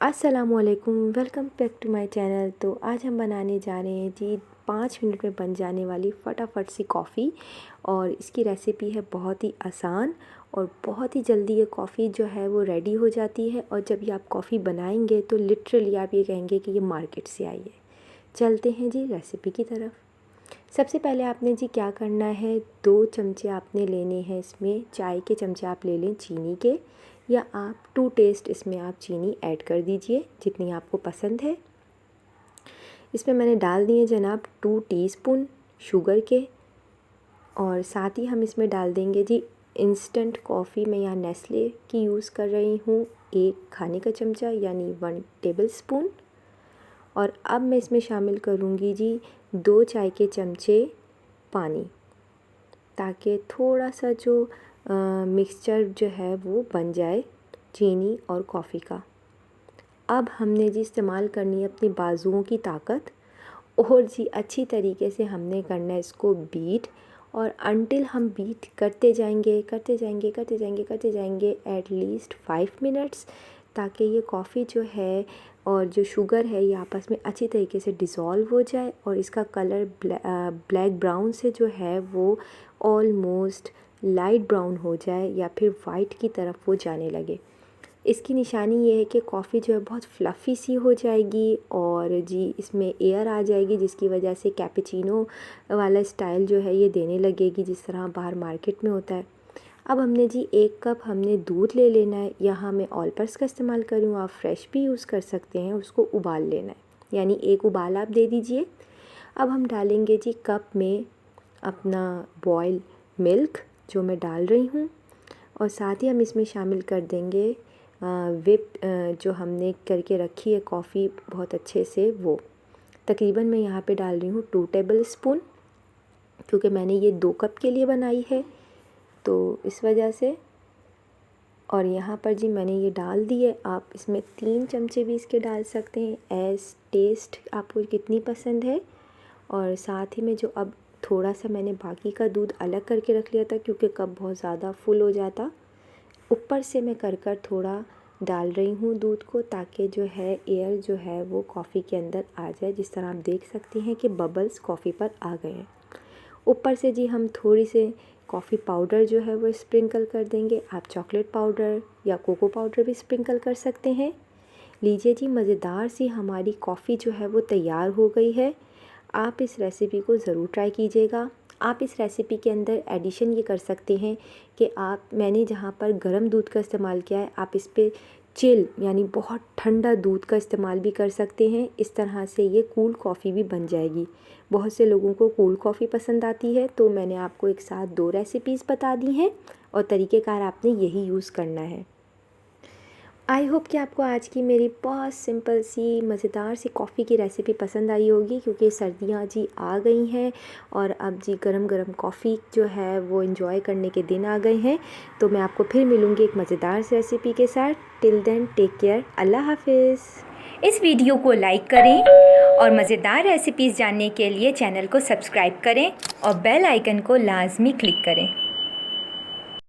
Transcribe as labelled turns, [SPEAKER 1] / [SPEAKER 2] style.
[SPEAKER 1] अस्सलामुअलैकुम, welcome back to my channel. तो आज हम बनाने जा रहे हैं जी 5 मिनट में बन जाने वाली फटाफट सी कॉफ़ी। और इसकी रेसिपी है बहुत ही आसान और बहुत ही जल्दी ये कॉफ़ी जो है वो रेडी हो जाती है। और जब ये आप कॉफ़ी बनाएंगे तो लिटरली आप ये कहेंगे कि ये मार्केट से आई है। चलते हैं जी रेसिपी की तरफ। सबसे पहले आपने जी क्या करना है, 2 चमचे आपने लेने हैं। इसमें चाय के चमचे आप ले लें चीनी के, या आप टू टेस्ट इसमें आप चीनी ऐड कर दीजिए जितनी आपको पसंद है। इसमें मैंने डाल दिए जनाब 2 टीस्पून शुगर के, और साथ ही हम इसमें डाल देंगे जी इंस्टेंट कॉफ़ी। मैं यहाँ नेस्ले की यूज़ कर रही हूँ, 1 खाने का चमचा यानी 1 टेबल स्पून। और अब मैं इसमें शामिल करूँगी जी 2 चाय के चमचे पानी, ताकि थोड़ा सा जो मिक्सचर जो है वो बन जाए चीनी और कॉफ़ी का। अब हमने जी इस्तेमाल करनी है अपनी बाजुओं की ताकत, और जी अच्छी तरीके से हमने करना है इसको बीट। और अनटिल हम बीट करते जाएंगे एट लीस्ट 5 मिनट्स, ताकि ये कॉफ़ी जो है और जो शुगर है ये आपस में अच्छी तरीके से डिज़ोल्व हो जाए और इसका कलर ब्लैक ब्राउन से जो है वो ऑलमोस्ट लाइट ब्राउन हो जाए या फिर वाइट की तरफ वो जाने लगे। इसकी निशानी ये है कि कॉफ़ी जो है बहुत फ्लफ़ी सी हो जाएगी और जी इसमें एयर आ जाएगी, जिसकी वजह से कैपेचिनो वाला स्टाइल जो है ये देने लगेगी जिस तरह बाहर मार्केट में होता है। अब हमने जी 1 कप हमने दूध ले लेना है। यहाँ मैं ऑल पर्स का इस्तेमाल कर रही हूँ, आप फ्रेश भी यूज़ कर सकते हैं। उसको उबाल लेना है, यानी 1 उबाल आप दे दीजिए। अब हम डालेंगे जी कप में अपना बॉयल मिल्क जो मैं डाल रही हूँ, और साथ ही हम इसमें शामिल कर देंगे विप जो हमने करके रखी है कॉफ़ी बहुत अच्छे से, वो तकरीबन मैं यहाँ पे डाल रही हूँ 2 टेबल स्पून, क्योंकि मैंने ये 2 कप के लिए बनाई है तो इस वजह से। और यहाँ पर जी मैंने ये डाल दी है। आप इसमें 3 चमचे भी इसके डाल सकते हैं, एज़ टेस्ट आपको कितनी पसंद है। और साथ ही में जो अब थोड़ा सा मैंने बाकी का दूध अलग करके रख लिया था, क्योंकि कप बहुत ज़्यादा फुल हो जाता। ऊपर से मैं कर थोड़ा डाल रही हूँ दूध को, ताकि जो है एयर जो है वो कॉफ़ी के अंदर आ जाए। जिस तरह आप देख सकते हैं कि बबल्स कॉफ़ी पर आ गए हैं। ऊपर से जी हम थोड़ी से कॉफ़ी पाउडर जो है वो स्प्रिंकल कर देंगे। आप चॉकलेट पाउडर या कोको पाउडर भी स्प्रिंकल कर सकते हैं। लीजिए जी, मज़ेदार सी हमारी कॉफ़ी जो है वो तैयार हो गई है। आप इस रेसिपी को ज़रूर ट्राई कीजिएगा। आप इस रेसिपी के अंदर एडिशन ये कर सकते हैं कि मैंने जहाँ पर गर्म दूध का इस्तेमाल किया है, आप इस पे चिल यानी बहुत ठंडा दूध का इस्तेमाल भी कर सकते हैं। इस तरह से ये कूल कॉफ़ी भी बन जाएगी। बहुत से लोगों को कूल कॉफ़ी पसंद आती है, तो मैंने आपको एक साथ 2 रेसिपीज़ बता दी हैं और तरीक़ेकार आपने यही यूज़ करना है। आई होप कि आपको आज की मेरी बहुत सिंपल सी मज़ेदार सी कॉफ़ी की रेसिपी पसंद आई होगी, क्योंकि सर्दियाँ जी आ गई हैं और अब जी गरम गरम कॉफ़ी जो है वो एंजॉय करने के दिन आ गए हैं। तो मैं आपको फिर मिलूँगी एक मज़ेदार सी रेसिपी के साथ। टिल देन टेक केयर, अल्लाह हाफिज़।
[SPEAKER 2] इस वीडियो को लाइक करें और मज़ेदार रेसिपीज़ जानने के लिए चैनल को सब्सक्राइब करें और बेल आइकन को लाजमी क्लिक करें।